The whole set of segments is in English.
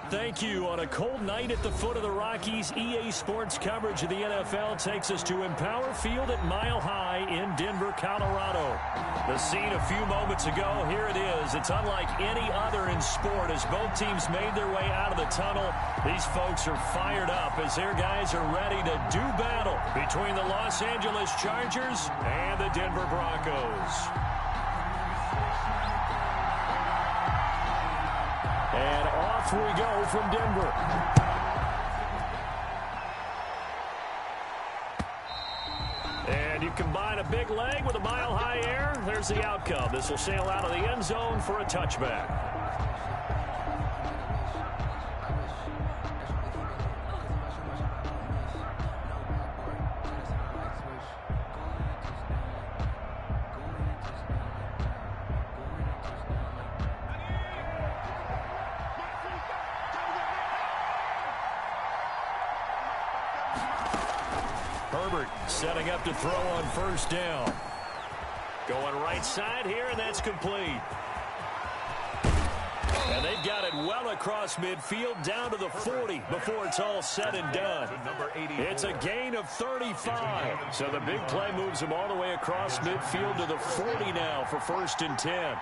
Thank you. On a cold night at the foot of the Rockies, EA Sports coverage of the NFL takes us to Empower Field at Mile High in Denver, Colorado. The scene a few moments ago, here it is. It's unlike any other in sport as both teams made their way out of the tunnel. These folks are fired up as their guys are ready to do battle between the Los Angeles Chargers and the Denver Broncos. And off we go from Denver. And you combine a big leg with a mile-high air, there's the outcome. This will sail out of the end zone for a touchback. Setting up to throw on first down. Going right side here, and that's complete. And they've got it well across midfield down to the 40 before it's all said and done. It's a gain of 35. So the big play moves them all the way across midfield to the 40 now for 1st and 10.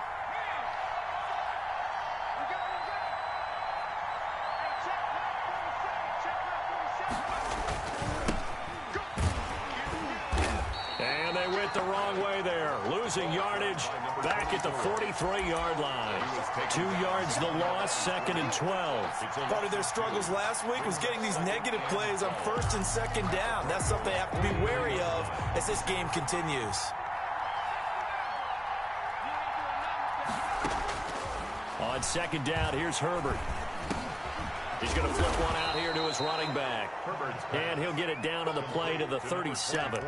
The wrong way there, losing yardage back at the 43-yard line. 2 yards the loss, 2nd and 12. Part of their struggles last week was getting these negative plays on 1st and 2nd down. That's something they have to be wary of as this game continues. On 2nd down, here's Herbert. He's going to flip one out here to his running back. And he'll get it down on the play to the 37.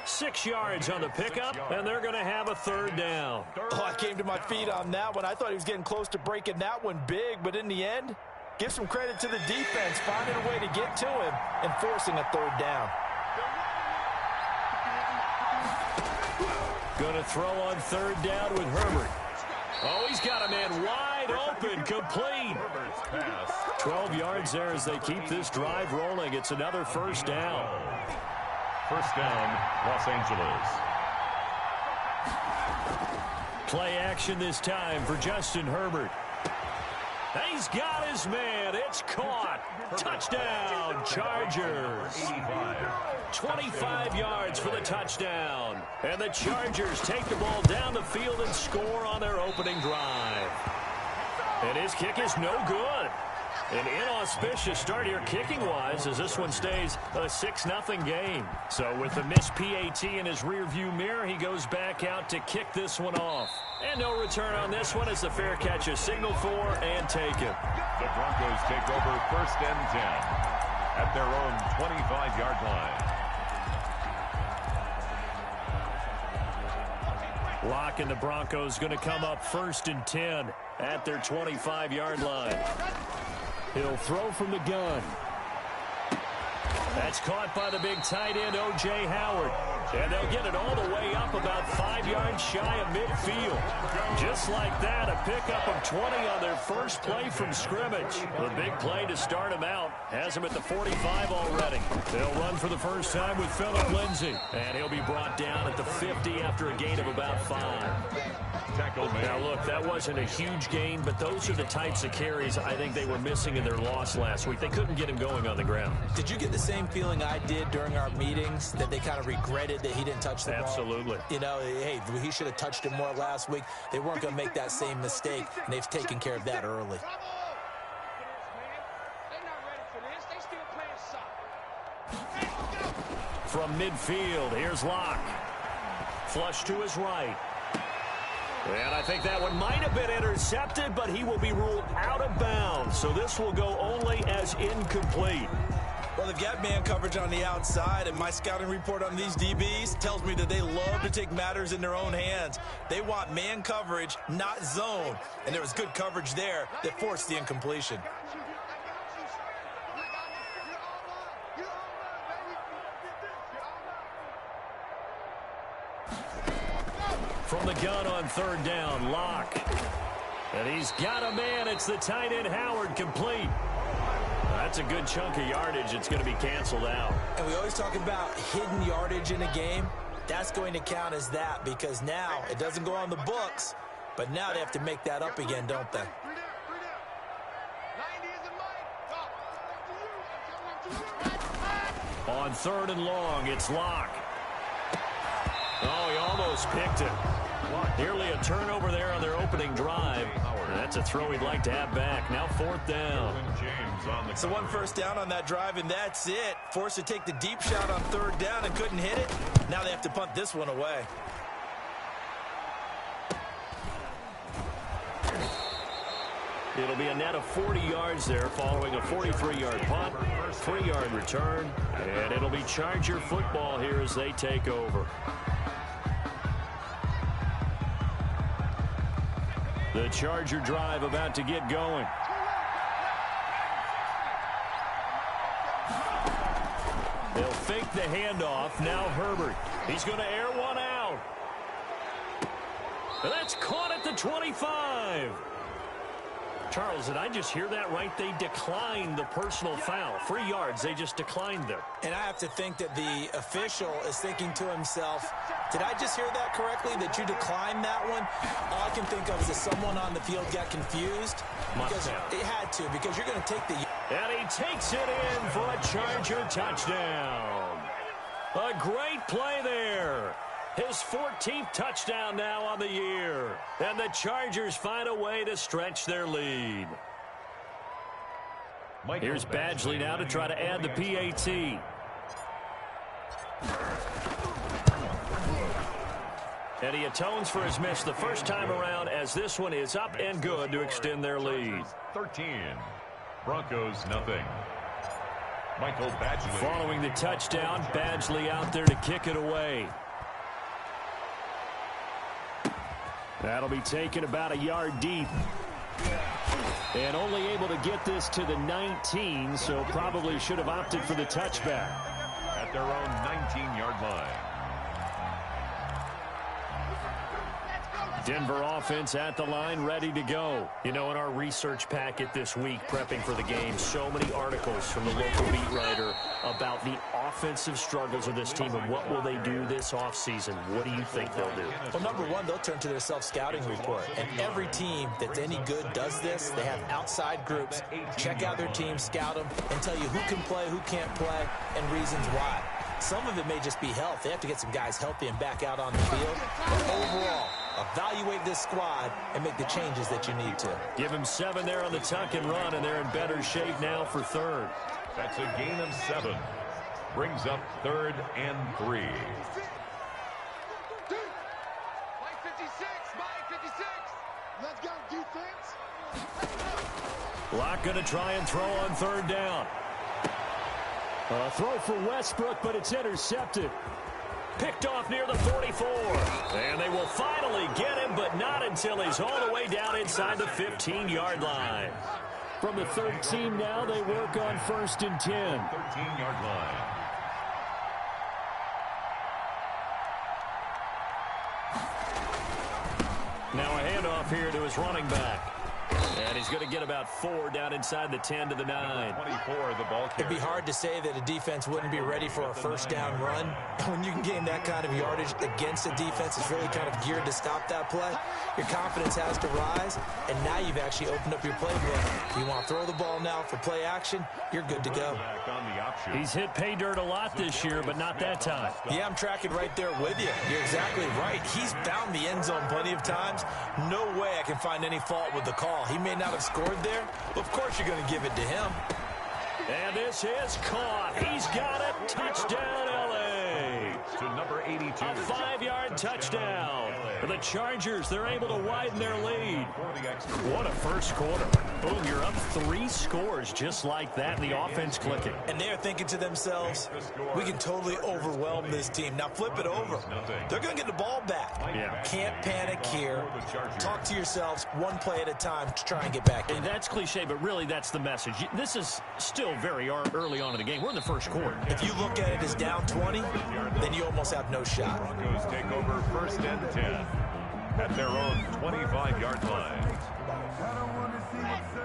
6 yards on the pickup, and they're going to have a 3rd down. Oh, I came to my feet on that one. I thought he was getting close to breaking that one big, but in the end, give some credit to the defense, finding a way to get to him and forcing a 3rd down. Going to throw on 3rd down with Herbert. Oh, he's got a man wide open, complete. 12 yards there as they keep this drive rolling. It's another 1st down. 1st down, Los Angeles. Play action this time for Justin Herbert. He's got his man. It's caught. Touchdown, Chargers. 25 yards for the touchdown. And the Chargers take the ball down the field and score on their opening drive. And his kick is no good. An inauspicious start here kicking-wise as this one stays a 6-0 game. So with the missed PAT in his rearview mirror, he goes back out to kick this one off. And no return on this one as the fair catch is signaled for and taken. The Broncos take over 1st and 10 at their own 25-yard line. Locke and the Broncos going to come up 1st and 10 at their 25-yard line. He'll throw from the gun. That's caught by the big tight end, O.J. Howard. And they'll get it all the way up about 5 yards shy of midfield. Just like that, a pickup of 20 on their first play from scrimmage. The big play to start him out has him at the 45 already. They'll run for the first time with Phillip Lindsay. And he'll be brought down at the 50 after a gain of about 5. Now, look, that wasn't a huge gain, but those are the types of carries I think they were missing in their loss last week. They couldn't get him going on the ground. Did you get the same feeling I did during our meetings, that they kind of regretted that he didn't touch the ball? Absolutely. You know, hey, he should have touched it more last week. They weren't going to make that same mistake, and they've taken care of that early. From midfield, here's Locke. Flush to his right. And I think that one might have been intercepted, but he will be ruled out of bounds. So this will go only as incomplete. Well, they've got man coverage on the outside, and my scouting report on these DBs tells me that they love to take matters in their own hands. They want man coverage, not zone. And there was good coverage there that forced the incompletion. From the gun on 3rd down, Locke. And he's got a man. It's the tight end, Howard, complete. That's a good chunk of yardage. It's going to be canceled out. And we always talk about hidden yardage in a game. That's going to count as that because now it doesn't go on the books, but now they have to make that up again, don't they? On 3rd and long, it's Locke. Oh, he almost picked it. Nearly a turnover there on their opening drive. That's a throw he'd like to have back. Now 4th down. So 1 first down on that drive, and that's it. Forced to take the deep shot on 3rd down and couldn't hit it. Now they have to punt this one away. It'll be a net of 40 yards there following a 43-yard punt, 3-yard return, and it'll be Charger football here as they take over. The Charger drive about to get going. They'll fake the handoff. Now Herbert. He's going to air one out. And that's caught at the 25. Charles, did I just hear that right? They declined the personal foul. 3 yards, they just declined them. And I have to think that the official is thinking to himself, did I just hear that correctly, that you declined that one? All I can think of is that someone on the field got confused. Because it had to, because you're going to take the... And he takes it in for a Charger touchdown. A great play there. His 14th touchdown now on the year. And the Chargers find a way to stretch their lead. Here's Badgley now to try to add the PAT. And he atones for his miss the first time around as this one is up and good to extend their lead. 13. Broncos nothing. Michael Badgley. Following the touchdown, Badgley out there to kick it away. That'll be taken about a yard deep. And only able to get this to the 19, so probably should have opted for the touchback. At their own 19-yard line. Denver offense at the line, ready to go. You know, in our research packet this week, prepping for the game, so many articles from the local beat writer about the offensive struggles of this team and what will they do this offseason. What do you think they'll do? Well, number one, they'll turn to their self-scouting report. And every team that's any good does this. They have outside groups. Check out their team, scout them, and tell you who can play, who can't play, and reasons why. Some of it may just be health. They have to get some guys healthy and back out on the field. But overall, evaluate this squad and make the changes that you need to. Give him 7 there on the tuck and run, and they're in better shape now for 3rd. That's a gain of 7. Brings up 3rd and 3. Mike 56, Mike 56. Let's go, defense. Locke going to try and throw on 3rd down. A throw for Westbrook, but it's intercepted. Picked off near the 44. And they will finally get him, but not until he's all the way down inside the 15-yard line. From the 13 now, they work on 1st and 10. 13-yard line. Now a handoff here to his running back. And he's going to get about 4 down inside the 10 to the 9. 24, the ball carrier. It'd be hard to say that a defense wouldn't be ready for a first down run. When you can gain that kind of yardage against a defense that's really kind of geared to stop that play, your confidence has to rise, and now you've actually opened up your playbook. If you want to throw the ball now for play action, you're good to go. He's hit pay dirt a lot this year, but not that time. Yeah, I'm tracking right there with you. You're exactly right. He's found the end zone plenty of times. No way I can find any fault with the call. He may not have scored there, but of course you're going to give it to him. And this is caught. He's got it. Touchdown, L.A. To number 82. A 5-yard touchdown. For the Chargers, they're able to widen their lead. What a first quarter. Boom, you're up 3 scores just like that, and the offense clicking. And they're thinking to themselves, we can totally overwhelm this team. Now flip it over. They're going to get the ball back. Yeah. Can't panic here. Talk to yourselves one play at a time to try and get back in. And that's cliche, but really that's the message. This is still very early on in the game. We're in the first quarter. If you look at it as down 20, then you almost have no shot. Broncos take over 1st and 10. at their own 25-yard line.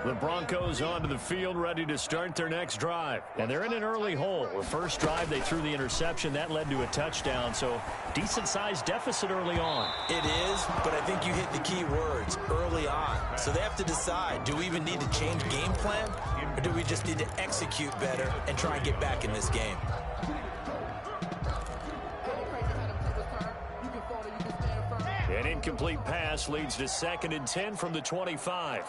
The Broncos onto the field, ready to start their next drive. And they're in an early hole. The first drive, they threw the interception. That led to a touchdown, so decent-sized deficit early on. It is, but I think you hit the key words, early on. So they have to decide, do we even need to change game plan, or do we just need to execute better and try and get back in this game? An incomplete pass leads to 2nd and 10 from the 25.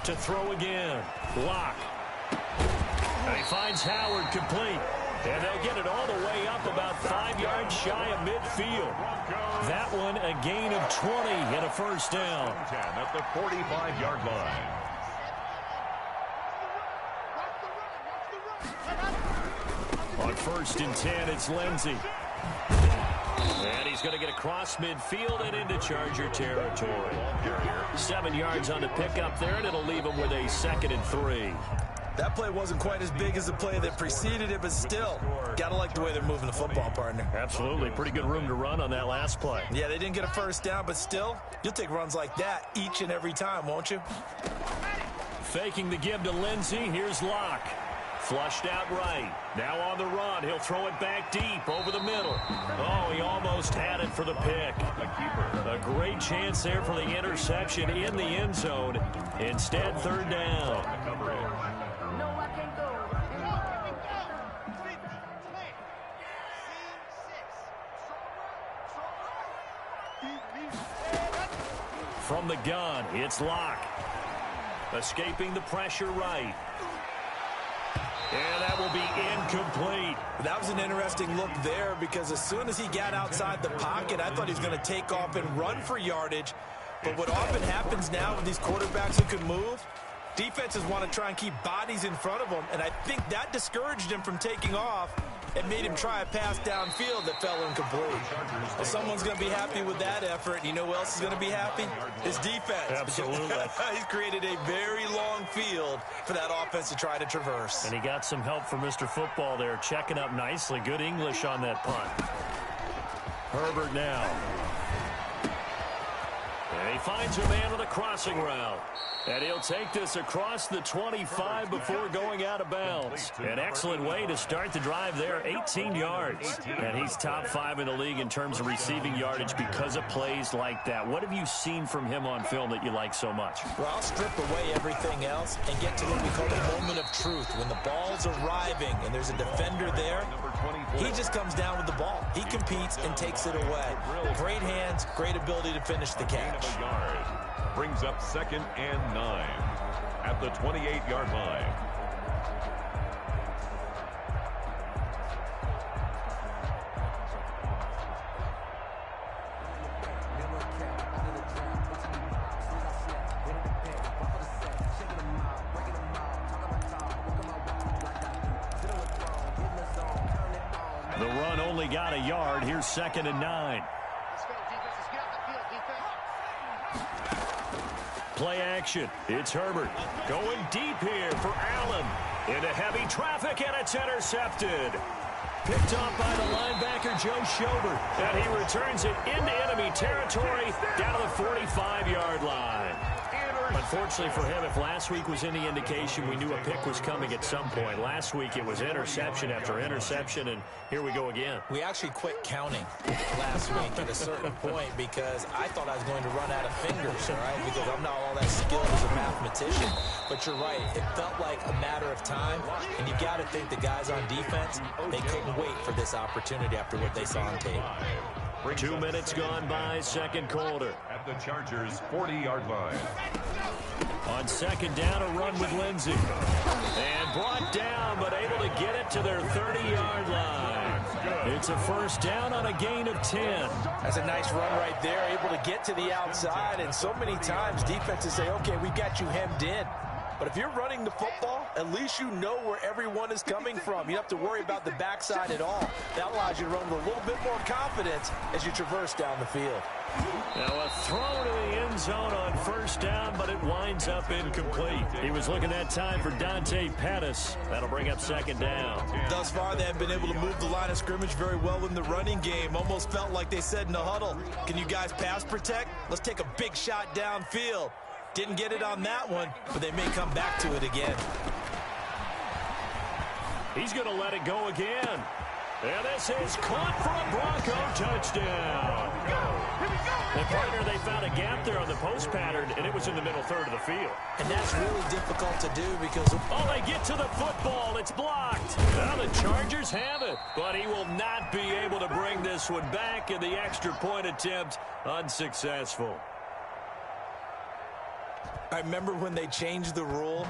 To throw again. Lock. And he finds Howard complete. And they'll get it all the way up about 5 yards shy of midfield. That one a gain of 20 and a first down. At the 45-yard line. On 1st and 10, it's Lindsey. And he's going to get across midfield and into Charger territory. 7 yards on the pickup there, and it'll leave him with a 2nd and 3. That play wasn't quite as big as the play that preceded it, but still, got to like the way they're moving the football, partner. Absolutely. Pretty good room to run on that last play. Yeah, they didn't get a first down, but still, you'll take runs like that each and every time, won't you? Faking the give to Lindsey. Here's Locke. Flushed out right. Now on the run. He'll throw it back deep over the middle. Oh, he almost had it for the pick. A great chance there for the interception in the end zone. Instead, 3rd down. From the gun, it's Locke. Escaping the pressure right. And that will be incomplete. That was an interesting look there because as soon as he got outside the pocket, I thought he was going to take off and run for yardage. But what often happens now with these quarterbacks who can move, defenses want to try and keep bodies in front of them, and I think that discouraged him from taking off and made him try a pass downfield that fell incomplete. Well, someone's going to be happy with that effort. You know who else is going to be happy? His defense. Absolutely. He's created a very long field for that offense to try to traverse. And he got some help from Mr. Football there, checking up nicely. Good English on that punt. Herbert now. And he finds a man on the crossing route. And he'll take this across the 25 before going out of bounds. An excellent way to start the drive there, 18 yards. And he's top 5 in the league in terms of receiving yardage because of plays like that. What have you seen from him on film that you like so much? Well, I'll strip away everything else and get to what we call the moment of truth. When the ball's arriving and there's a defender there, he just comes down with the ball. He competes and takes it away. Great hands, great ability to finish the catch. Brings up 2nd and 9 at the 28-yard line. The run only got a yard. Here's 2nd and 9. Play action. It's Herbert going deep here for Allen. Into heavy traffic, and it's intercepted. Picked off by the linebacker, Joe Schobert. And he returns it into enemy territory down to the 45-yard line. Unfortunately for him, if last week was any indication, we knew a pick was coming at some point. Last week it was interception after interception, and here we go again. We actually quit counting last week at a certain point because I thought I was going to run out of fingers, all right, because I'm not all that skilled as a mathematician. But you're right. It felt like a matter of time, and you got to think the guys on defense, they couldn't wait for this opportunity after what they saw on tape. 2 minutes gone by, second quarter. At the Chargers' 40-yard line. On 2nd down, a run with Lindsey. And brought down, but able to get it to their 30-yard line. It's a first down on a gain of 10. That's a nice run right there, able to get to the outside. And so many times defenses say, okay, we got you hemmed in. But if you're running the football, at least you know where everyone is coming from. You don't have to worry about the backside at all. That allows you to run with a little bit more confidence as you traverse down the field. Now a throw to the end zone on first down, but it winds up incomplete. He was looking that time for Dante Pettis. That'll bring up second down. Thus far, they have been able to move the line of scrimmage very well in the running game. Almost felt like they said in the huddle, can you guys pass protect? Let's take a big shot downfield. Didn't get it on that one, but they may come back to it again. He's going to let it go again. And this is caught for a Bronco touchdown. The partner, they found a gap there on the post pattern, and it was in the middle third of the field. And that's really difficult to do because... Oh, they get to the football. It's blocked. Well, the Chargers have it, but he will not be able to bring this one back, and the extra point attempt unsuccessful. I remember when they changed the rule,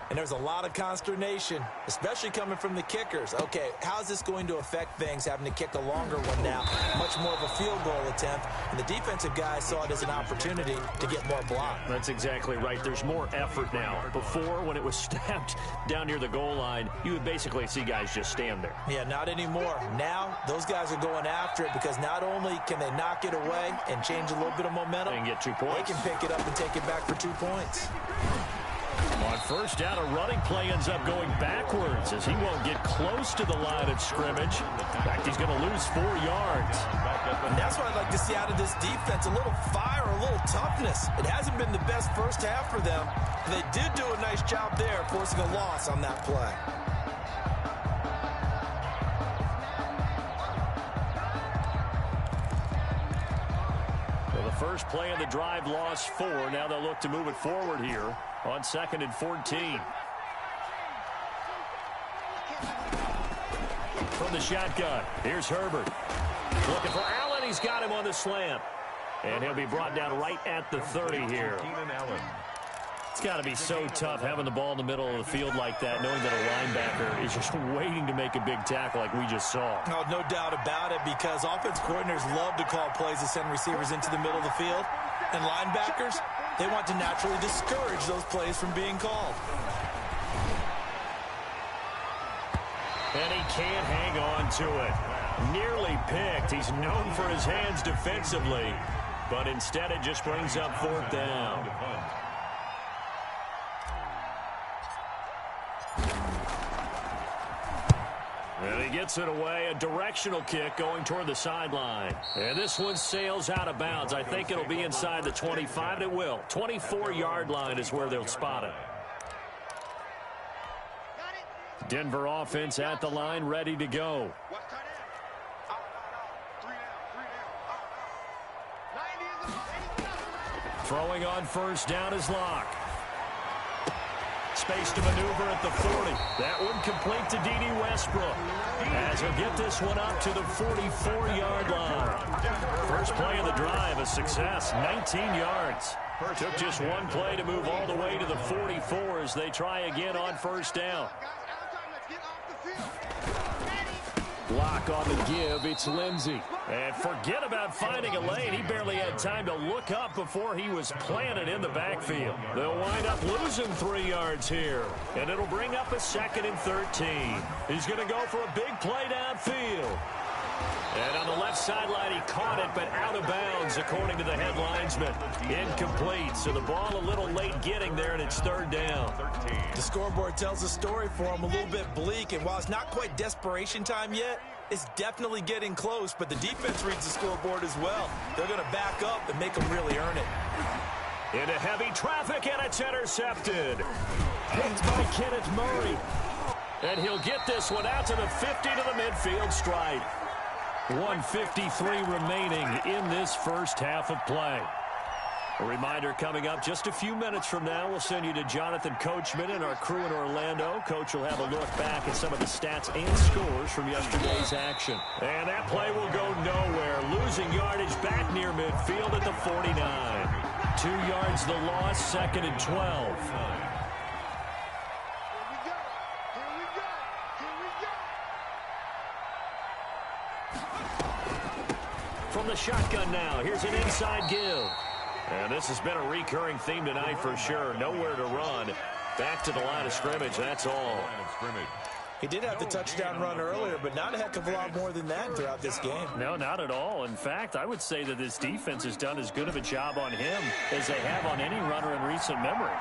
and there's a lot of consternation, especially coming from the kickers. Okay, how's this going to affect things, having to kick a longer one now? Much more of a field goal attempt, and the defensive guys saw it as an opportunity to get more block. That's exactly right. There's more effort now. Before, when it was snapped down near the goal line, you would basically see guys just stand there. Yeah, not anymore. Now, those guys are going after it because not only can they knock it away and change a little bit of momentum, and get 2 points. They can pick it up and take it back for 2 points. On first down, a running play ends up going backwards as he won't get close to the line of scrimmage. In fact, he's going to lose 4 yards. And that's what I'd like to see out of this defense, a little fire, a little toughness. It hasn't been the best first half for them. They did do a nice job there, forcing a loss on that play. First play of the drive, lost 4. Now they'll look to move it forward here on 2nd and 14. From the shotgun, here's Herbert. Looking for Allen. He's got him on the slant. And he'll be brought down right at the 30 here. It's got to be so tough having the ball in the middle of the field like that, knowing that a linebacker is just waiting to make a big tackle like we just saw. No doubt about it, because offense coordinators love to call plays to send receivers into the middle of the field. And linebackers, they want to naturally discourage those plays from being called. And he can't hang on to it. Nearly picked. He's known for his hands defensively, but instead it just brings up 4th down. And he gets it away, a directional kick going toward the sideline. And this one sails out of bounds. I think it'll be inside the 25, and it will. 24-yard line is where they'll spot it. Denver offense at the line, ready to go. Throwing on first down is Locke. Space to maneuver at the 40. That one complete to D.D. Westbrook, as he'll get this one up to the 44-yard line. First play of the drive, a success, 19 yards. Took just one play to move all the way to the 44 as they try again on first down. Block on the give, it's Lindsey. And forget about finding a lane. He barely had time to look up before he was planted in the backfield. They'll wind up losing 3 yards here. And it'll bring up a 2nd and 13. He's going to go for a big play downfield. And on the left sideline, he caught it, but out of bounds, according to the head linesman. Incomplete, so the ball a little late getting there, and it's 3rd down. The scoreboard tells a story for him, a little bit bleak, and while it's not quite desperation time yet, it's definitely getting close, but the defense reads the scoreboard as well. They're going to back up and make them really earn it. Into heavy traffic, and it's intercepted. Picked by Kenneth Murray. And he'll get this one out to the 50 to the midfield stripe. 1:53 remaining in this first half of play. A reminder coming up just a few minutes from now. We'll send you to Jonathan Coachman and our crew in Orlando. Coach will have a look back at some of the stats and scores from yesterday's action. And that play will go nowhere. Losing yardage back near midfield at the 49. 2 yards the loss, 2nd and 12. From the shotgun now, here's an inside give. And this has been a recurring theme tonight for sure. Nowhere to run. Back to the line of scrimmage, that's all. He did have the touchdown run earlier, but not a heck of a lot more than that throughout this game. No, not at all. In fact, I would say that this defense has done as good of a job on him as they have on any runner in recent memory.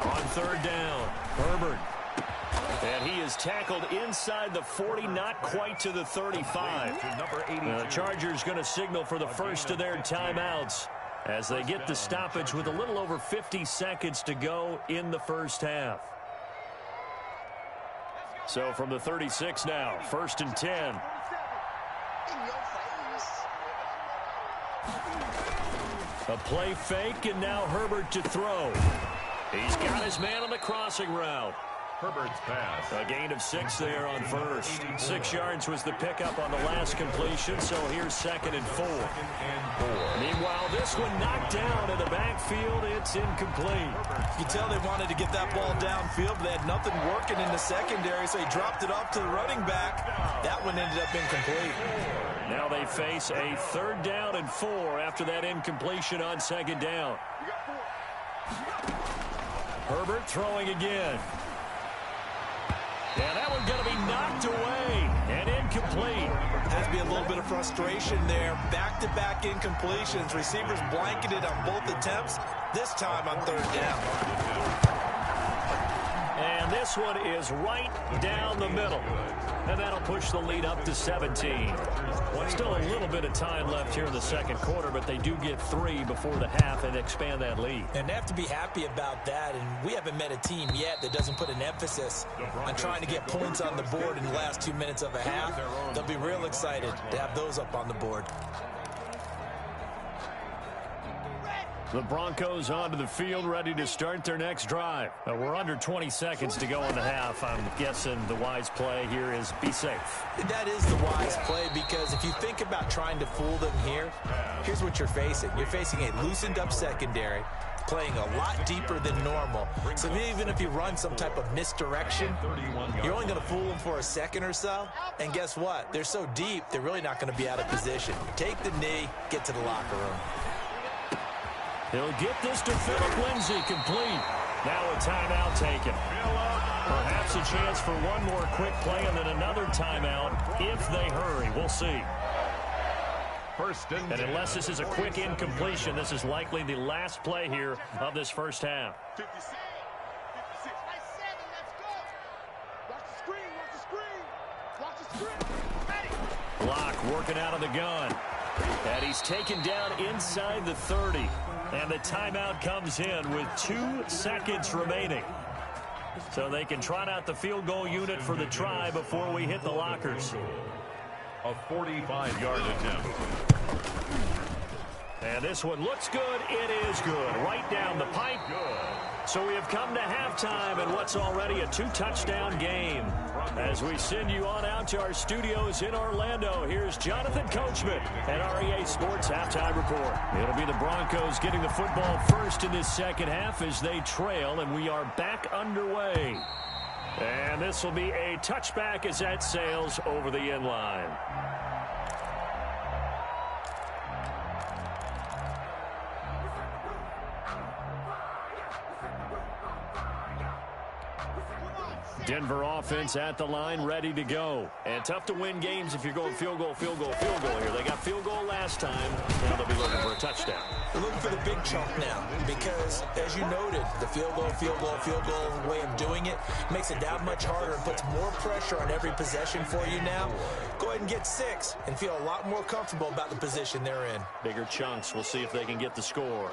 On third down, Herbert. And he is tackled inside the 40, not quite to the 35. The Chargers going to signal for the first of their timeouts as they get the stoppage with a little over 50 seconds to go in the first half. So from the 36 now, 1st and 10. A play fake, and now Herbert to throw. He's got his man on the crossing route. Herbert's pass. A gain of 6 there on first. 6 yards was the pickup on the last completion, so here's 2nd and 4. Meanwhile, this one knocked down in the backfield. It's incomplete. You can tell they wanted to get that ball downfield, but they had nothing working in the secondary, so he dropped it off to the running back. That one ended up incomplete. Now they face a 3rd down and 4 after that incompletion on 2nd down. Herbert throwing again. Yeah, that one's going to be knocked away and incomplete. Has to be a little bit of frustration there. Back-to-back incompletions. Receivers blanketed on both attempts, this time on 3rd down. And this one is right down the middle. And that'll push the lead up to 17. Still a little bit of time left here in the 2nd quarter, but they do get 3 before the half and expand that lead. And they have to be happy about that, and we haven't met a team yet that doesn't put an emphasis on trying to get points on the board in the last 2 minutes of a half. They'll be real excited to have those up on the board. The Broncos onto the field, ready to start their next drive. We're under 20 seconds to go in the half. I'm guessing the wise play here is be safe. That is the wise play, because if you think about trying to fool them here, here's what you're facing. You're facing a loosened up secondary, playing a lot deeper than normal. So even if you run some type of misdirection, you're only going to fool them for a second or so. And guess what? They're so deep, they're really not going to be out of position. Take the knee, get to the locker room. He'll get this to Phillip Lindsay complete. Now a timeout taken. Perhaps a chance for one more quick play and then another timeout if they hurry. We'll see. And unless this is a quick incompletion, this is likely the last play here of this first half. 56. 56. By 7. Let's go. Watch the screen. Watch the screen. Watch the screen. Ready. Block working out of the gun. And he's taken down inside the 30. And the timeout comes in with 2 seconds remaining. So they can trot out the field goal unit for the try before we hit the lockers. A 45-yard attempt. And this one looks good. It is good. Right down the pipe. So we have come to halftime in what's already a 2-touchdown game. As we send you on out to our studios in Orlando, here's Jonathan Coachman at REA Sports Halftime Report. It'll be the Broncos getting the football first in this second half as they trail, and we are back underway. And this will be a touchback as that sails over the end line. Denver offense at the line, ready to go. And tough to win games if you're going field goal, field goal, field goal here. They got field goal last time. Now they'll be looking for a touchdown. They're looking for the big chunk now because, as you noted, the field goal way of doing it makes it that much harder and puts more pressure on every possession for you now. Go ahead and get 6 and feel a lot more comfortable about the position they're in. Bigger chunks. We'll see if they can get the score.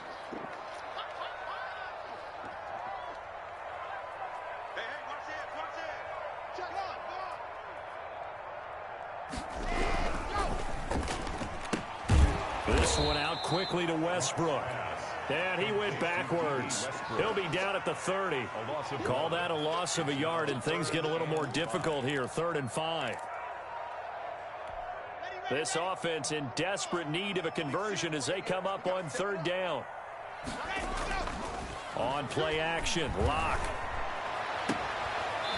This one out quickly to Westbrook. And he went backwards. He'll be down at the 30. Call that a loss of a yard, and things get a little more difficult here. 3rd and 5. This offense in desperate need of a conversion as they come up on 3rd down. On play action, Lock.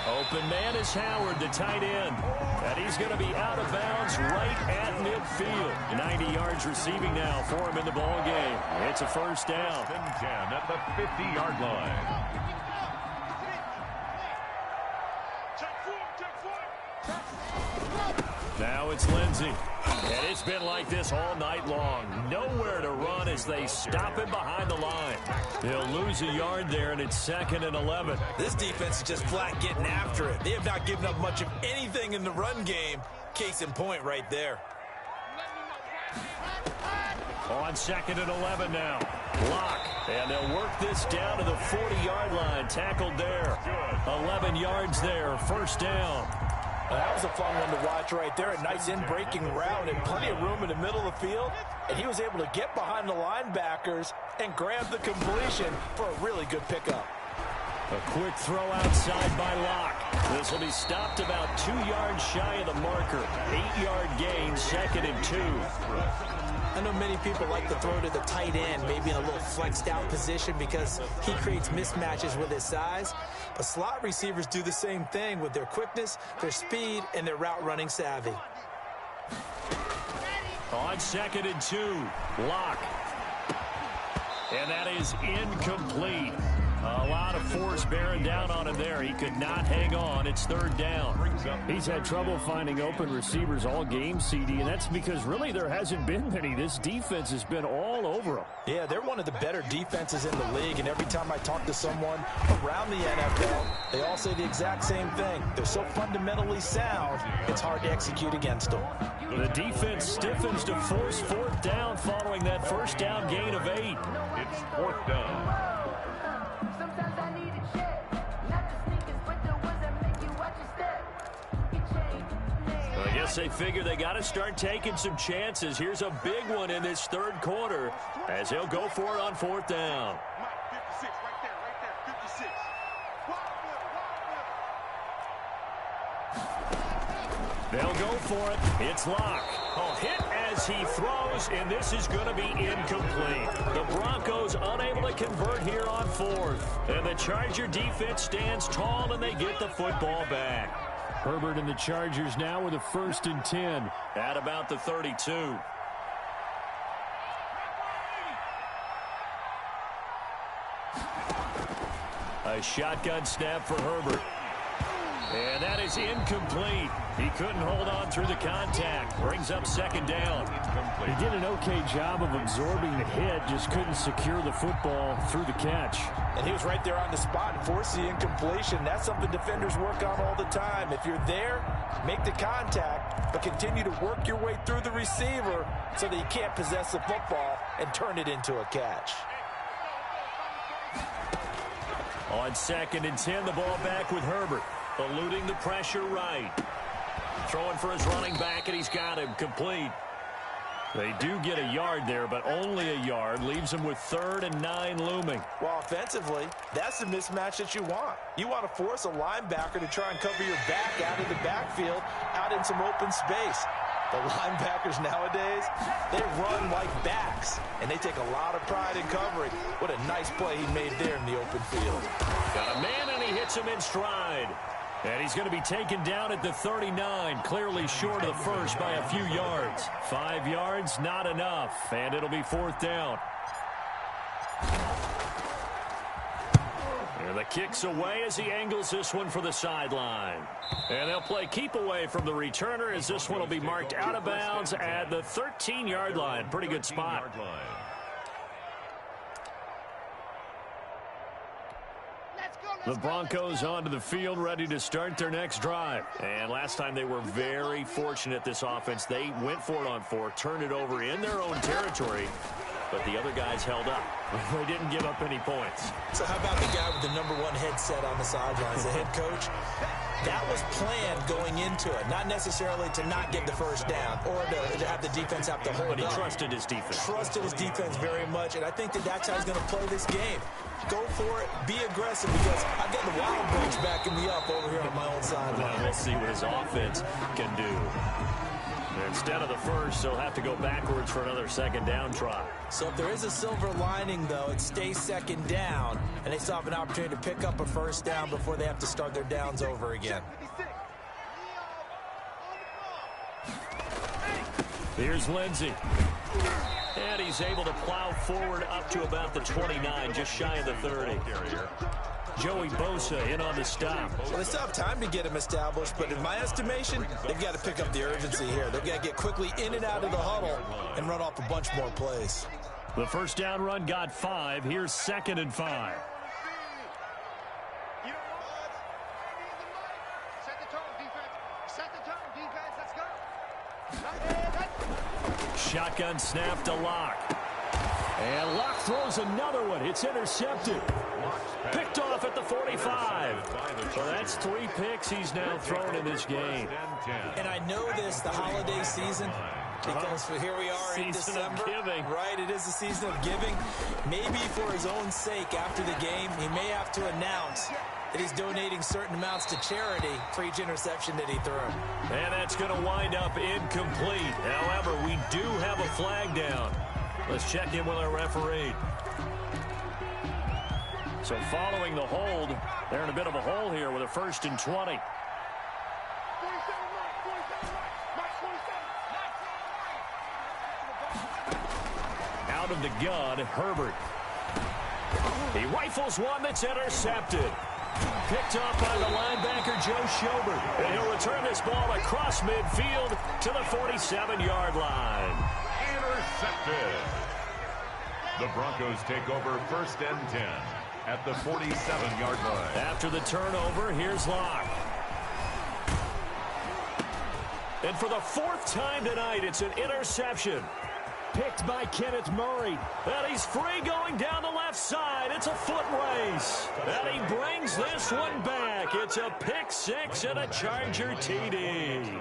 Open man is Howard, the tight end. And he's going to be out of bounds right at midfield. 90 yards receiving now for him in the ball game. It's a first down. 10 at the 50-yard line. Now it's Lindsey. And it's been like this all night long. Nowhere to run as they stop him behind the line. They'll lose a yard there, and it's 2nd and 11. This defense is just flat getting after it. They have not given up much of anything in the run game. Case in point right there. On 2nd and 11 now. Block. And they'll work this down to the 40-yard line. Tackled there. 11 yards there. First down. That was a fun one to watch right there. A nice in-breaking route and plenty of room in the middle of the field. And he was able to get behind the linebackers and grab the completion for a really good pickup. A quick throw outside by Locke. This will be stopped about 2 yards shy of the marker. 8-yard gain, 2nd and 2. I know many people like to throw to the tight end, maybe in a little flexed out position because he creates mismatches with his size. But slot receivers do the same thing with their quickness, their speed, and their route running savvy. On 2nd and 2, Locke. And that is incomplete. A lot of force bearing down on him there. He could not hang on. It's 3rd down. He's had trouble finding open receivers all game, CD, and that's because really there hasn't been many. This defense has been all over him. Yeah, they're one of the better defenses in the league, and every time I talk to someone around the NFL, they all say the exact same thing. They're so fundamentally sound, it's hard to execute against them. The defense stiffens to force 4th down following that first down gain of 8. It's 4th down. I guess they figure they got to start taking some chances. Here's a big one in this 3rd quarter as they'll go for it on 4th down. 56, right there, 56. They'll go for it. It's Locke. A hit as he throws, and this is going to be incomplete. The Broncos unable to convert here on 4th. And the Charger defense stands tall, and they get the football back. Herbert and the Chargers now with a 1st and 10 at about the 32. A shotgun snap for Herbert. And that is incomplete. He couldn't hold on through the contact. Brings up 2nd down. He did an okay job of absorbing the hit, just couldn't secure the football through the catch. And he was right there on the spot and forced the incompletion. That's something defenders work on all the time. If you're there, make the contact, but continue to work your way through the receiver so that you can't possess the football and turn it into a catch. On 2nd and 10, the ball back with Herbert. Eluding the pressure right. Throwing for his running back, and he's got him complete. They do get a yard there, but only a yard. Leaves them with 3rd and 9 looming. Well, offensively, that's the mismatch that you want. You want to force a linebacker to try and cover your back out of the backfield, out in some open space. The linebackers nowadays, they run like backs, and they take a lot of pride in covering. What a nice play he made there in the open field. Got a man, and he hits him in stride. And he's going to be taken down at the 39, clearly short of the first by a few yards. 5 yards, not enough, and it'll be 4th down. And the kick's away as he angles this one for the sideline. And they'll play keep away from the returner as this one will be marked out of bounds at the 13-yard line. Pretty good spot. The Broncos onto the field, ready to start their next drive. And last time they were very fortunate, this offense. They went for it on 4, turned it over in their own territory, but the other guys held up. They didn't give up any points. So how about the guy with the #1 headset on the sidelines, the head coach? That was planned going into it, not necessarily to not get the first down or to have the defense have to hold up. But he trusted his defense. Trusted his defense very much, and I think that that's how he's going to play this game. Go for it, be aggressive, because I've got the Wild Bunch backing me up over here on my own sideline. We'll see what his offense can do. Instead of the first, they'll have to go backwards for another second down try. So if there is a silver lining, though, it stays second down, and they still have an opportunity to pick up a first down before they have to start their downs over again. Here's Lindsey. And he's able to plow forward up to about the 29, just shy of the 30. Joey Bosa in on the stop. Well, they still have time to get him established, but in my estimation, they've got to pick up the urgency here. They've got to get quickly in and out of the huddle and run off a bunch more plays. The first down run got 5. Here's 2nd and 5. Set the tone, defense. Set the tone, defense. Let's go. Shotgun snap to Locke. And Locke throws another one. It's intercepted. Picked off at the 45. So that's 3 picks he's now thrown in this game. And I know this, the holiday season, because here we are in December. Season of giving. Right, it is the season of giving. Maybe for his own sake after the game, he may have to announce that he's donating certain amounts to charity for each interception that he threw. And that's going to wind up incomplete. However, we do have a flag down. Let's check in with our referee. So following the hold, they're in a bit of a hole here with a 1st and 20. Out of the gun, Herbert. He rifles one that's intercepted. Picked up by the linebacker, Joe Schobert. And he'll return this ball across midfield to the 47-yard line. Intercepted. The Broncos take over 1st and 10 at the 47-yard line. After the turnover, here's Locke. And for the 4th time tonight, it's an interception. Picked by Kenneth Murray. And he's free going down the left side. It's a foot race. And he brings this one back. It's a pick 6 and a Charger TD.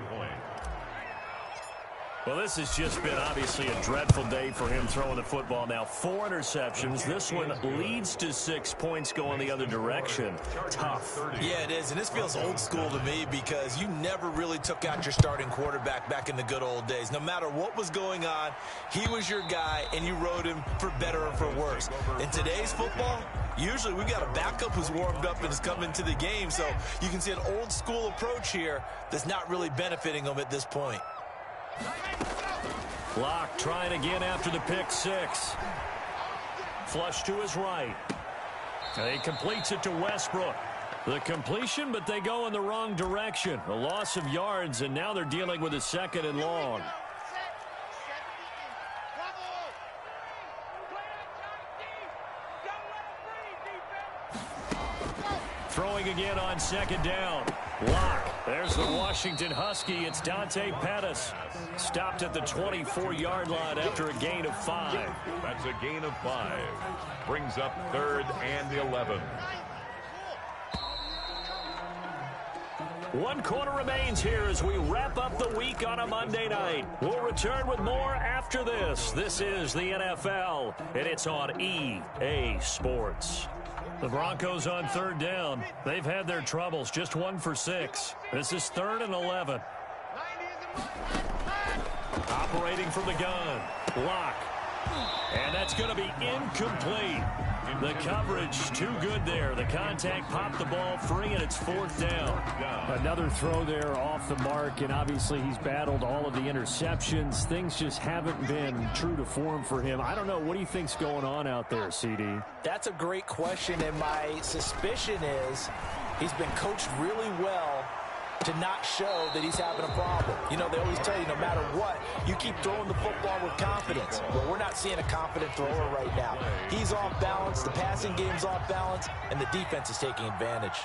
Well, this has just been obviously a dreadful day for him throwing the football. Now 4 interceptions. This one leads to 6 points going the other direction. Tough. Yeah, it is, and this feels old school to me because you never really took out your starting quarterback back in the good old days. No matter what was going on, he was your guy, and you rode him for better or for worse. In today's football, usually we got a backup who's warmed up and is coming to the game, so you can see an old school approach here that's not really benefiting him at this point. Locke trying again after the pick 6. Flush to his right. And he completes it to Westbrook. The completion, but they go in the wrong direction. A loss of yards, and now they're dealing with a 2nd and long. Throwing again on 2nd down. Locke. There's the Washington Husky. It's Dante Pettis. Stopped at the 24-yard line after a gain of 5. That's a gain of 5. Brings up 3rd and 11. 1 quarter remains here as we wrap up the week on a Monday night. We'll return with more after this. This is the NFL, and it's on EA Sports. The Broncos on 3rd down. They've had their troubles, just 1 for 6. This is 3rd and 11. Operating from the gun. Locke. And that's going to be incomplete. The coverage too good there. The contact popped the ball free, and it's 4th down. Another throw there off the mark, and obviously he's battled all of the interceptions. Things just haven't been true to form for him. I don't know. What do you think's going on out there, CD? That's a great question, and my suspicion is he's been coached really well to not show that he's having a problem. You know, they always tell you no matter what, you keep throwing the football with confidence. Well, we're not seeing a confident thrower right now. He's off balance, the passing game's off balance, and the defense is taking advantage.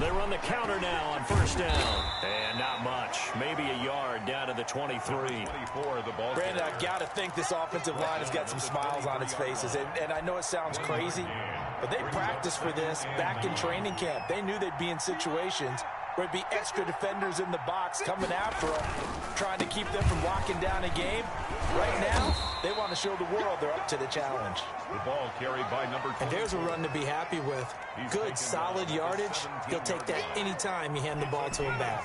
They run the counter now on 1st down. And not much. Maybe a yard down to the 23. Brandon, I've got to think this offensive line has got some smiles on its faces. And I know it sounds crazy, but they practiced for this back in training camp. They knew they'd be in situations where it'd be extra defenders in the box coming after them, trying to keep them from locking down a game. Right now, they want to show the world they're up to the challenge. The ball carried by number 2. And there's a run to be happy with. Good, solid yardage. He'll take that anytime you hand the ball to him back.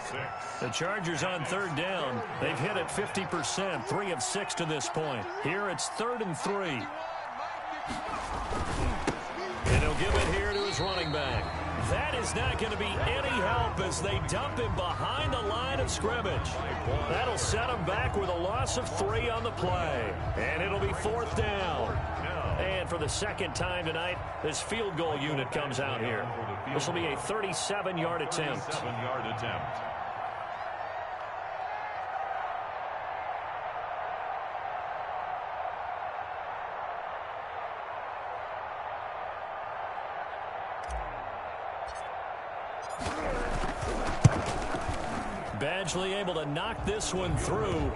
The Chargers on 3rd down. They've hit it 50%, 3 of 6 to this point. Here it's 3rd and 3. And he'll give it here to his running back. That is not going to be any help as they dump him behind the line of scrimmage. That'll set him back with a loss of 3 on the play. And it'll be 4th down. And for the second time tonight, this field goal unit comes out here. This will be a 37-yard attempt. 37-yard attempt. Badgley able to knock this one through,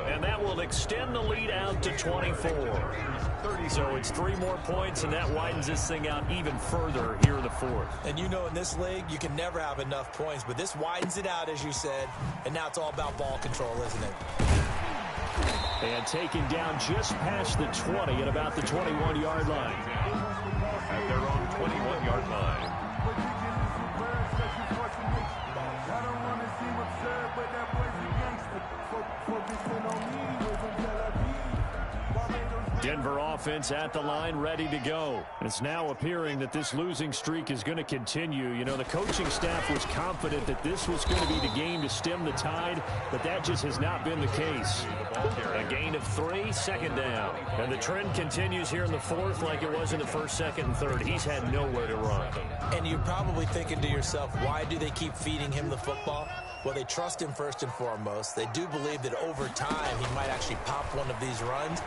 and that will extend the lead out to 24. So it's 3 more points, and that widens this thing out even further here in the 4th. And you know in this league, you can never have enough points, but this widens it out, as you said, and now it's all about ball control, isn't it? And taken down just past the 20 at about the 21-yard line. At their own 21-yard line. Denver offense at the line, ready to go. And it's now appearing that this losing streak is going to continue. You know, the coaching staff was confident that this was going to be the game to stem the tide, but that just has not been the case. A gain of 3, 2nd down. And the trend continues here in the 4th like it was in the 1st, 2nd, and 3rd. He's had nowhere to run. And you're probably thinking to yourself, why do they keep feeding him the football? Well, they trust him first and foremost. They do believe that over time he might actually pop one of these runs.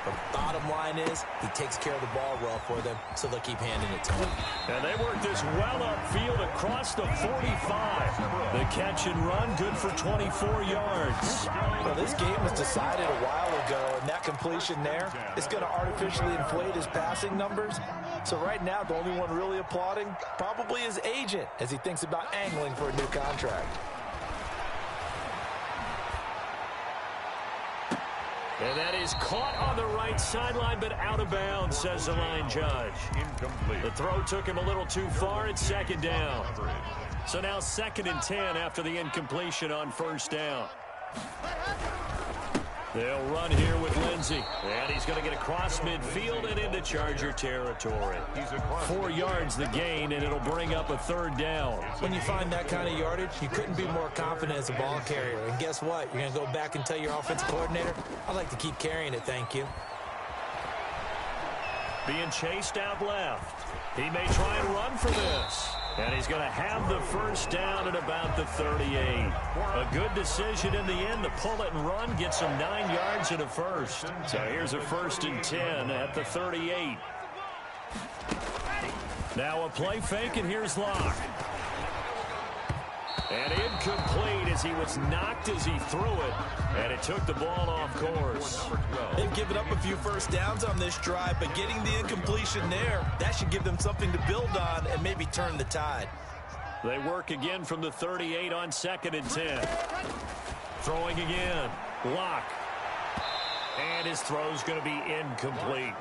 But the bottom line is he takes care of the ball well for them, so they'll keep handing it to him. And they work this well upfield across the 45. The catch and run, good for 24 yards. Well, this game was decided a while ago, and that completion there is going to artificially inflate his passing numbers. So right now, the only one really applauding probably his agent as he thinks about angling for a new contract. And that is caught on the right sideline, but out of bounds, says the line judge. Incomplete. The throw took him a little too far. It's 2nd down. So now 2nd and 10 after the incompletion on 1st down. They'll run here with Lindsey. And he's going to get across midfield and into Charger territory. 4 yards the gain, and it'll bring up a 3rd down. When you find that kind of yardage, you couldn't be more confident as a ball carrier. And guess what? You're going to go back and tell your offensive coordinator, I'd like to keep carrying it, thank you. Being chased out left. He may try and run for this. And he's going to have the 1st down at about the 38. A good decision in the end to pull it and run, gets him 9 yards and a 1st. So here's a 1st and 10 at the 38. Now a play fake, and here's Locke. And incomplete as he was knocked as he threw it. And it took the ball off course. They've given up a few 1st downs on this drive, but getting the incompletion there, that should give them something to build on and maybe turn the tide. They work again from the 38 on 2nd and 10. Throwing again. Locke. And his throw's going to be incomplete.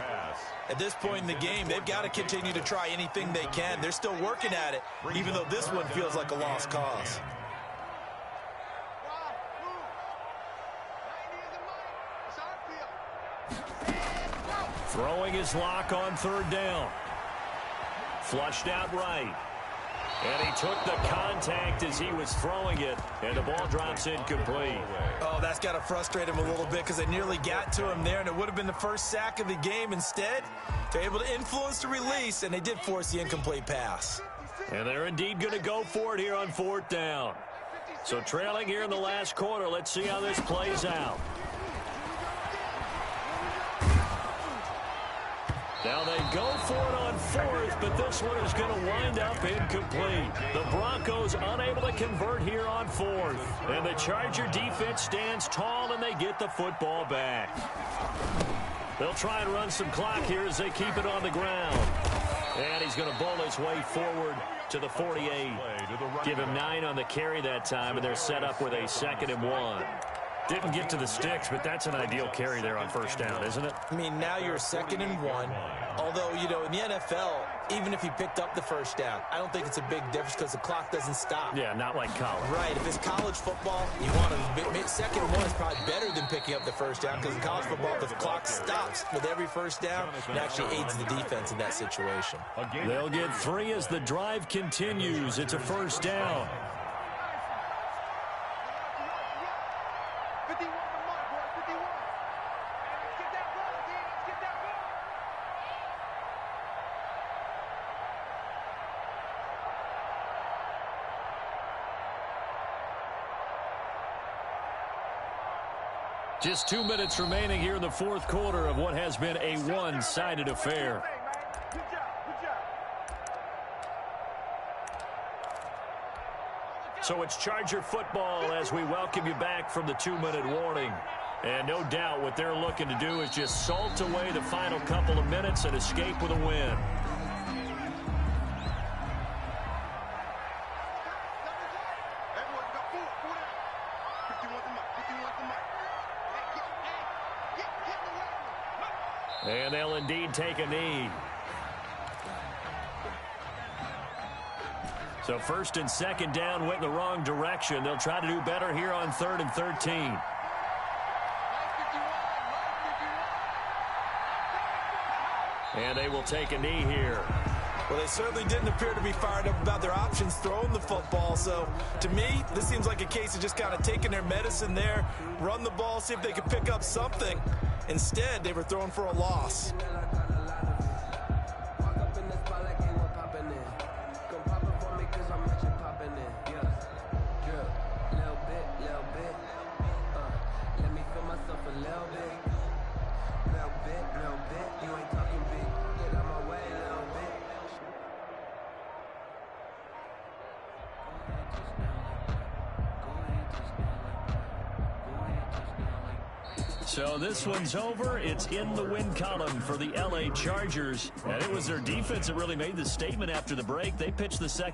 At this point in the game, they've got to continue to try anything they can. They're still working at it, even though this one feels like a lost cause. Throwing his Locke on 3rd down. Flushed out right. And he took the contact as he was throwing it, and the ball drops incomplete. Oh, that's got to frustrate him a little bit because they nearly got to him there, and it would have been the first sack of the game. Instead, they're able to influence the release, and they did force the incomplete pass. And they're indeed going to go for it here on 4th down. So trailing here in the last quarter, let's see how this plays out. Now they go for it on 4th, but this one is going to wind up incomplete. The Broncos unable to convert here on 4th. And the Charger defense stands tall, and they get the football back. They'll try and run some clock here as they keep it on the ground. And he's going to bull his way forward to the 48. Give him 9 on the carry that time, and they're set up with a 2nd and 1. Didn't get to the sticks, but that's an ideal carry there on first down, isn't it? I mean, now you're 2nd and 1. Although, you know, in the NFL, even if he picked up the first down, I don't think it's a big difference because the clock doesn't stop. Yeah, not like college. Right. If it's college football, you want to 2nd and 1 is probably better than picking up the first down because in college football, the clock stops with every first down and actually aids the defense in that situation. They'll get 3 as the drive continues. It's a first down. 51 for Mike, boys, 51. Let's get that ball, D. Let's get that ball. Just 2 minutes remaining here in the 4th quarter of what has been a one-sided affair. Good job, good job. So it's Charger football as we welcome you back from the 2-minute warning. And no doubt what they're looking to do is just salt away the final couple of minutes and escape with a win. Everyone go forward, forward out. 51 to Mike, 51 to Mike. Get the way. And they'll indeed take a knee. So 1st and 2nd down went in the wrong direction. They'll try to do better here on 3rd and 13. And they will take a knee here. Well, they certainly didn't appear to be fired up about their options throwing the football. So, to me, this seems like a case of just kind of taking their medicine there, run the ball, see if they could pick up something. Instead, they were throwing for a loss. So this one's over. It's in the win column for the LA Chargers. And it was their defense that really made the statement after the break. They pitched the second